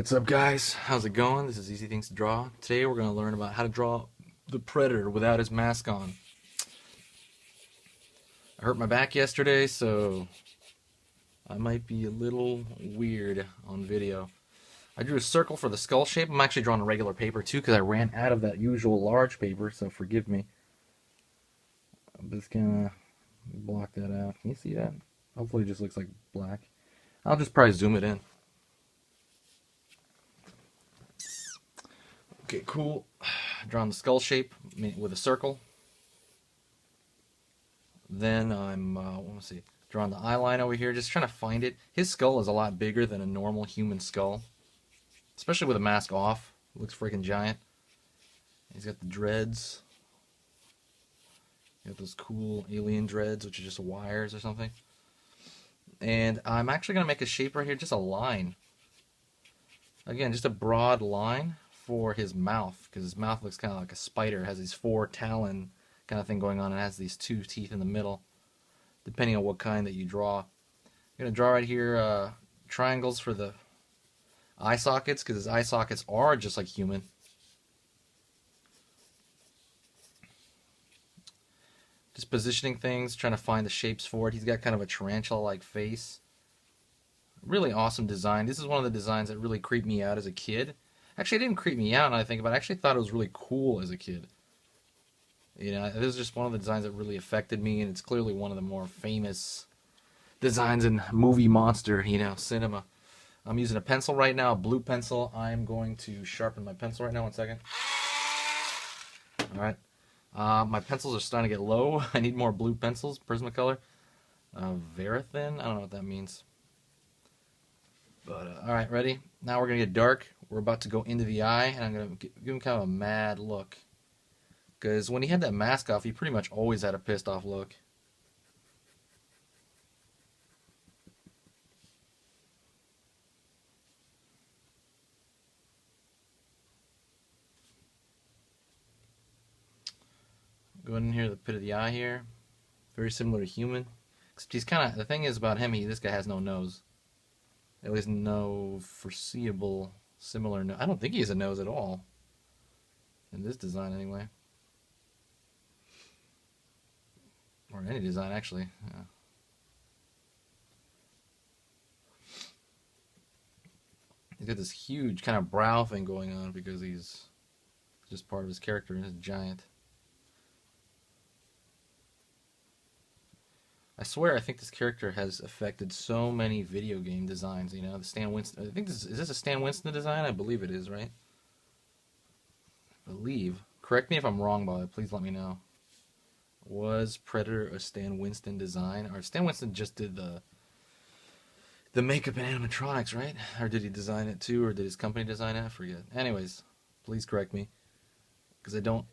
What's up, guys? How's it going? This is Easy Things to Draw. Today we're going to learn about how to draw the Predator without his mask on. I hurt my back yesterday, so I might be a little weird on video. I drew a circle for the skull shape. I'm actually drawing a regular paper too because I ran out of that usual large paper, so forgive me. I'm just going to block that out. Can you see that? Hopefully it just looks like black. I'll just probably zoom it in. Okay, cool. Drawing the skull shape with a circle. Then I'm, let's see, drawing the eye line over here, just trying to find it. His skull is a lot bigger than a normal human skull, especially with a mask off. It looks freaking giant. He's got the dreads. Got those cool alien dreads, which are just wires or something. And I'm actually going to make a shape right here, just a line. Again, just a broad line for his mouth, because his mouth looks kind of like a spider. It has these four talon kind of thing going on. It has these two teeth in the middle, depending on what kind that you draw. I'm going to draw right here triangles for the eye sockets, because his eye sockets are just like human. Just positioning things, trying to find the shapes for it. He's got kind of a tarantula-like face. Really awesome design. This is one of the designs that really creeped me out as a kid. Actually, it didn't creep me out, now I think about it. I actually thought it was really cool as a kid. You know, this is just one of the designs that really affected me, and it's clearly one of the more famous designs in movie monster, cinema. I'm using a pencil right now, a blue pencil. I'm going to sharpen my pencil right now. 1 second. Alright. My pencils are starting to get low. I need more blue pencils, Prismacolor. Verithin? I don't know what that means. But, alright, ready? Now we're going to get dark. We're about to go into the eye, and I'm going to give him kind of a mad look. Because when he had that mask off, he pretty much always had a pissed off look. Go in here, the pit of the eye here. Very similar to human. Except he's kind of, the thing is about him, this guy has no nose. At least no foreseeable similar nose. I don't think he has a nose at all. In this design, anyway. Or in any design, actually. Yeah. He's got this huge kind of brow thing going on because he's just part of his character and he's giant. I swear, I think this character has affected so many video game designs. You know, the Stan Winston. I think is this a Stan Winston design? I believe it is, right? I believe. Correct me if I'm wrong, by the way. Please let me know. Was Predator a Stan Winston design, or Stan Winston just did the makeup and animatronics, right? Or did he design it too, or did his company design it? I forget. Anyways, please correct me, because I don't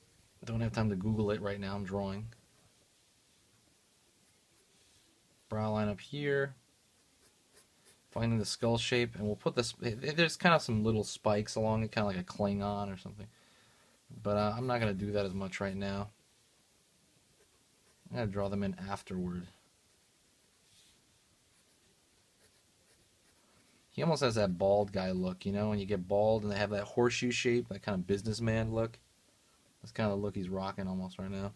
have time to Google it right now. I'm drawing. Brow line up here, finding the skull shape, and we'll put this, there's kind of some little spikes along it, kind of like a Klingon or something, but I'm not going to do that as much right now. I'm going to draw them in afterward. He almost has that bald guy look, you know, when you get bald and they have that horseshoe shape, that kind of businessman look. That's kind of the look he's rocking almost right now.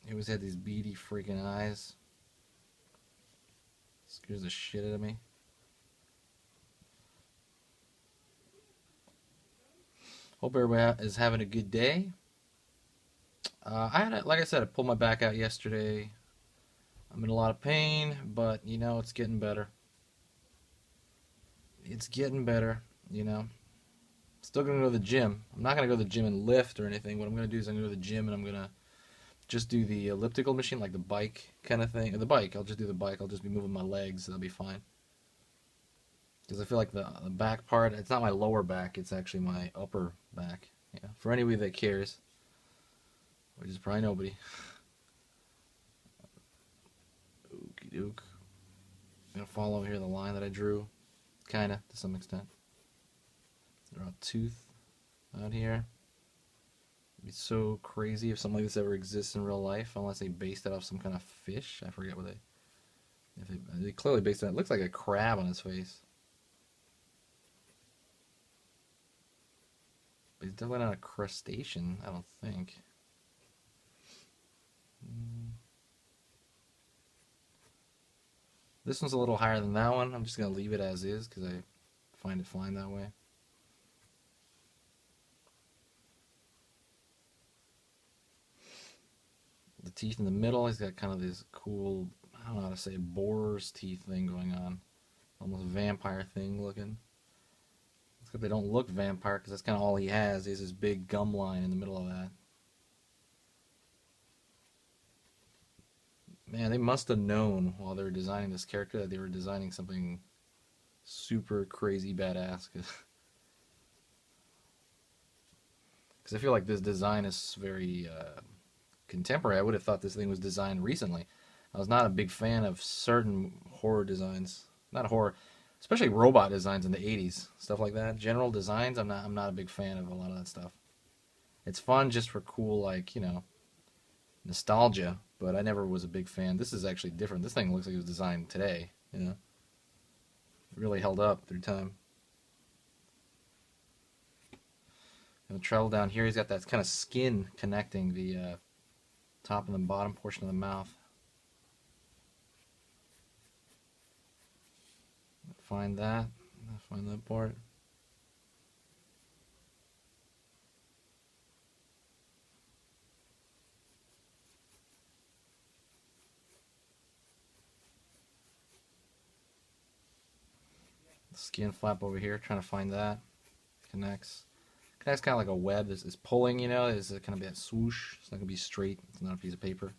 He always had these beady freaking eyes. Scares the shit out of me. Hope everybody is having a good day. Like I said, I pulled my back out yesterday. I'm in a lot of pain, but you know, it's getting better. It's getting better, you know. Still gonna go to the gym. I'm not gonna go to the gym and lift or anything. What I'm gonna do is I'm gonna go to the gym and I'm gonna just do the elliptical machine, like the bike kind of thing. Or the bike, I'll just do the bike. I'll just be moving my legs. That'll be fine. Because I feel like the back part, it's not my lower back, it's actually my upper back. Yeah. For anybody that cares, which is probably nobody. Okie doke. I'm going to follow here the line that I drew. Kind of, to some extent. Draw a tooth out here. It'd be so crazy if something like this ever exists in real life, unless they based it off some kind of fish. I forget what they It clearly based on it looks like a crab on his face. But he's definitely not a crustacean, I don't think. This one's a little higher than that one. I'm just going to leave it as is because I find it fine that way. The teeth in the middle, he's got kind of this cool, I don't know how to say, boar's teeth thing going on. Almost vampire thing looking. It's good they don't look vampire because that's kind of all he has. He has this big gum line in the middle of that. Man, they must have known while they were designing this character that they were designing something super crazy badass. Because I feel like this design is very contemporary. I would have thought this thing was designed recently. I was not a big fan of certain horror designs. Not horror, especially robot designs in the 80s. Stuff like that. General designs, I'm not a big fan of a lot of that stuff. It's fun just for cool, like, nostalgia, but I never was a big fan. This is actually different. This thing looks like it was designed today, It really held up through time. And the travel down here, he's got that kind of skin connecting the top and the bottom portion of the mouth. Find that. Find that part. Skin flap over here, trying to find that. Connects. Connects kind of like a web. Is pulling, is kind of be that swoosh. It's not going to be straight. It's not a piece of paper.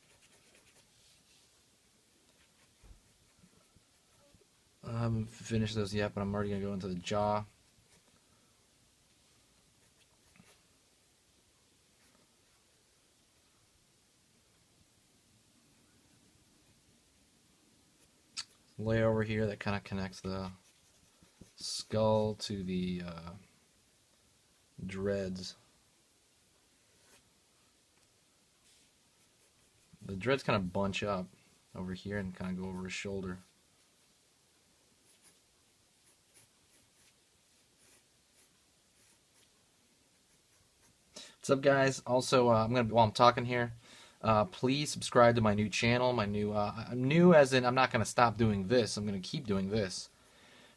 I haven't finished those yet, but I'm already going to go into the jaw. Layer over here that kind of connects the skull to the dreads. The dreads kind of bunch up over here and kind of go over his shoulder. What's up, guys? Also, while I'm talking here, please subscribe to my new channel. My new as in I'm not gonna stop doing this. I'm gonna keep doing this,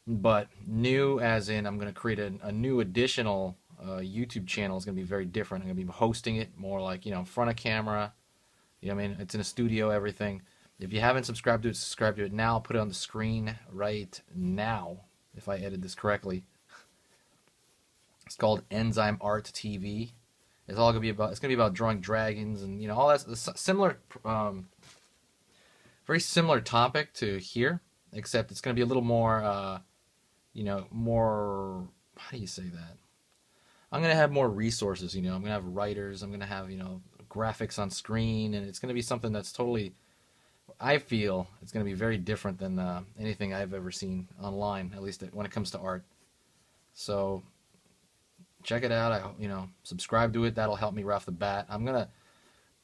but new as in I'm gonna create a new additional YouTube channel. It's gonna be very different. I'm gonna be hosting it more like in front of camera. You know what I mean? It's in a studio, everything. If you haven't subscribed to it, subscribe to it now. I'll put it on the screen right now if I edit this correctly. It's called Enzyme Art TV. It's all gonna be about. It's gonna be about drawing dragons and all that similar, very similar topic to here, except it's gonna be a little more, more. How do you say that? I'm gonna have more resources. I'm gonna have writers. I'm gonna have graphics on screen, and it's gonna be something that's totally. I feel it's gonna be very different than anything I've ever seen online, at least when it comes to art. So check it out. Subscribe to it. That'll help me right off the bat.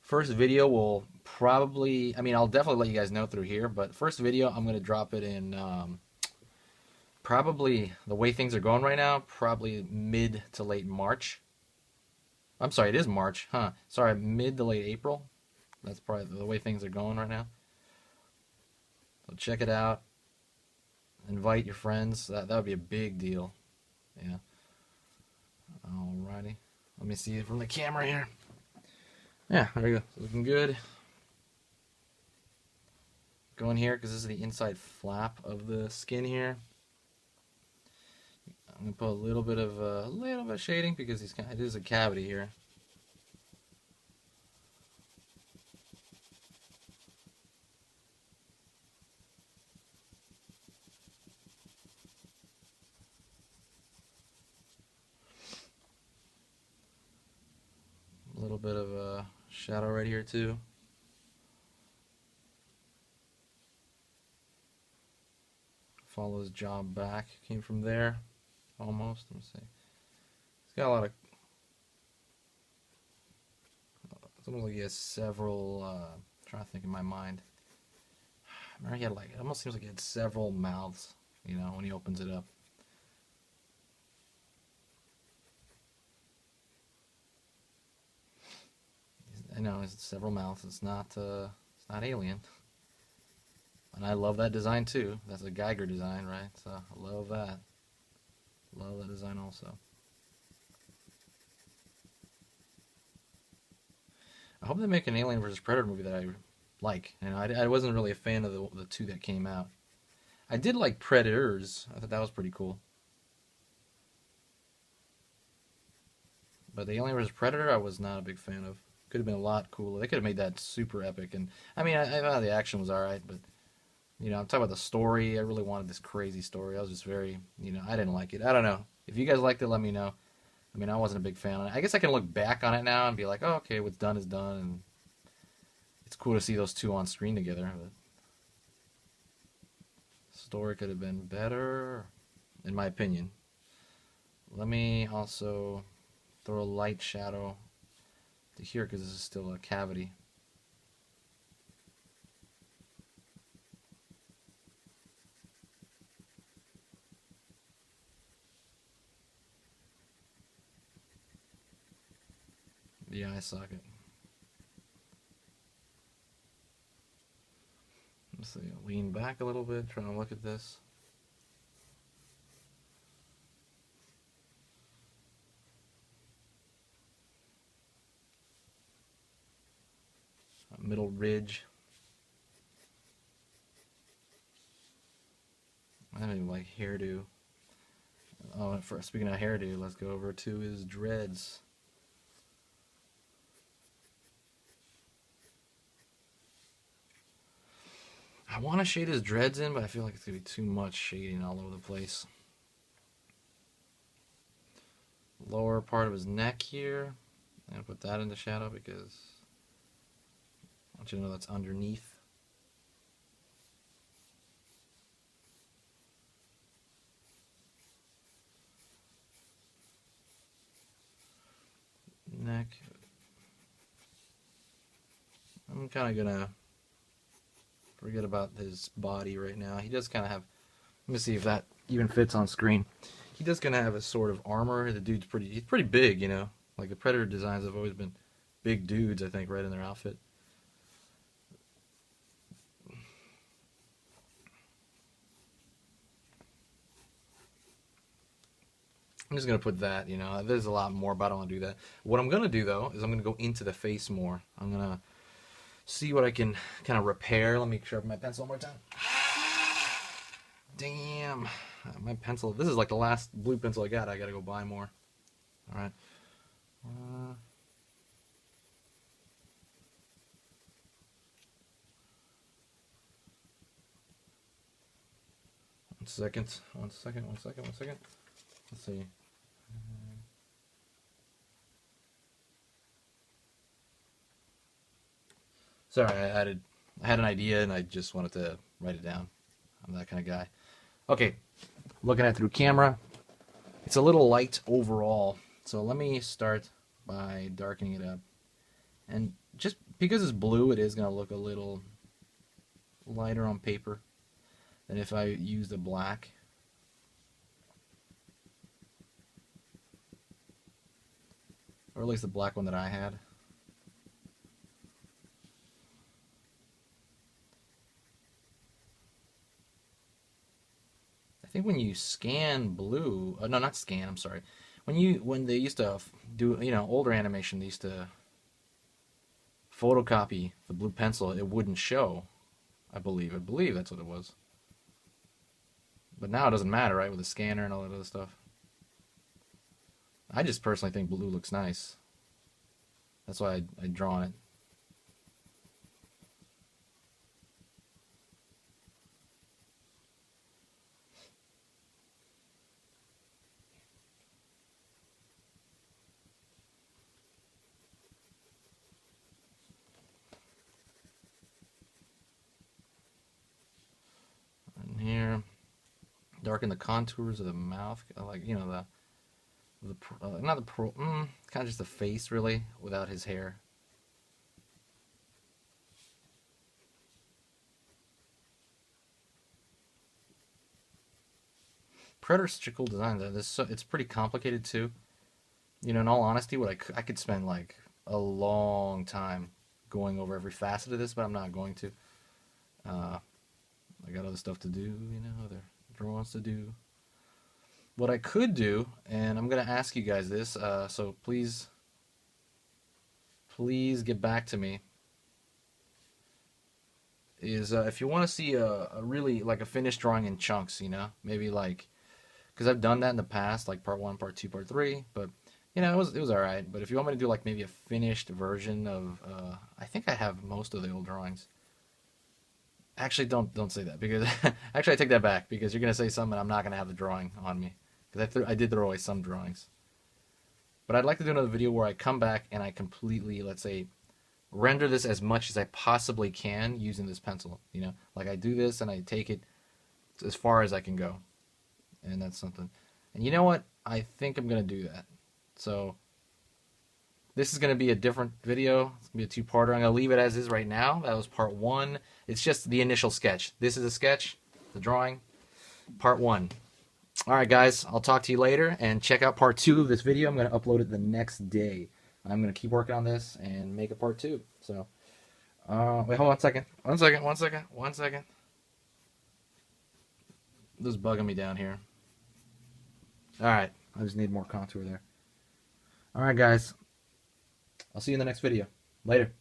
First video will probably, I'll definitely let you guys know through here, but first video, I'm gonna drop it in probably the way things are going right now, probably mid to late March. I'm sorry, it is March, huh? Sorry, mid to late April. That's probably the way things are going right now. So check it out. Invite your friends. That would be a big deal. Yeah. Alrighty. Let me see it from the camera here. Yeah, there we go. Looking good. Go in here because this is the inside flap of the skin here. I'm gonna put a little bit of shading because it is a cavity here. A little bit of a shadow right here too. Follow his jaw back. Came from there, almost. Let me see. He's got a lot of. It's almost like he has several. I'm trying to think in my mind. I remember he had like, it almost seems like he had several mouths, you know, when he opens it up. I know it's several mouths. It's not Alien, and I love that design too. That's a Geiger design, right? So I love that. Love that design also. I hope they make an Alien versus Predator movie that I like. You know, I wasn't really a fan of the two that came out. I did like Predators. I thought that was pretty cool. But the Alien vs Predator, I was not a big fan of. Could have been a lot cooler. They could have made that super epic. And I mean, I thought the action was all right, but you know, I'm talking about the story. I really wanted this crazy story. I was just very, you know, I didn't like it. I don't know. If you guys liked it, let me know. I mean, I wasn't a big fan. I guess I can look back on it now and be like, oh, okay, what's done is done, and it's cool to see those two on screen together. But the story could have been better, in my opinion. Let me also throw a light shadow to here because this is still a cavity. The eye socket. Let's see, lean back a little bit, trying to look at this. Middle ridge. I don't even like hairdo. Oh, speaking of hairdo, let's go over to his dreads. I want to shade his dreads in, but I feel like it's going to be too much shading all over the place. Lower part of his neck here. I'm going to put that in the shadow because I want you to know that's underneath. Neck. I'm kind of going to forget about his body right now. He does kind of have, let me see if that even fits on screen. He does kind of have a sort of armor. The dude's he's pretty big, you know. Like the Predator designs have always been big dudes, I think, right in their outfit. I'm just going to put that, you know. There's a lot more, but I don't want to do that. What I'm going to do, though, is I'm going to go into the face more. I'm going to see what I can kind of repair. Let me sharpen my pencil one more time. Damn. My pencil. This is like the last blue pencil I got. I got to go buy more. All right. 1 second. 1 second. 1 second. 1 second. Let's see. Sorry, I had an idea and I just wanted to write it down. I'm that kind of guy. Okay, looking at it through camera, it's a little light overall. So let me start by darkening it up. And just because it's blue, it is going to look a little lighter on paper than if I used a black. Or at least the black one that I had. I think when you scan blue, no, not scan, I'm sorry. When they used to do, you know, older animation, they used to photocopy the blue pencil, it wouldn't show, I believe. I believe that's what it was. But now it doesn't matter, right, with the scanner and all that other stuff. I just personally think blue looks nice. That's why I draw it. And here, darken the contours of the mouth, like, you know, not the kind of just the face really without his hair. Predator's such a cool design. It's pretty complicated too. You know, in all honesty, I could spend like a long time going over every facet of this, but I'm not going to. Uh, I got other stuff to do, you know, other drawings to do. What I could do, and I'm gonna ask you guys this, so please get back to me. Is if you want to see a really like a finished drawing in chunks, you know, maybe like because I've done that in the past, like part one, part two, part three, but you know it was all right. But if you want me to do like maybe a finished version of, I think I have most of the old drawings. Actually, don't say that because actually I take that back because you're gonna say something and I'm not gonna have the drawing on me because I did throw away some drawings. But I'd like to do another video where I come back and I completely, let's say, render this as much as I possibly can using this pencil. You know, like I do this and I take it as far as I can go, and that's something. And you know what? I think I'm gonna do that. So this is gonna be a different video. It's gonna be a two-parter. I'm gonna leave it as is right now. That was part one. It's just the initial sketch. This is a sketch, the drawing, part one. All right, guys. I'll talk to you later, and check out part two of this video. I'm gonna upload it the next day. I'm gonna keep working on this and make a part two. So, wait, hold on a second. One second. This is bugging me down here. All right, I just need more contour there. All right, guys. I'll see you in the next video. Later.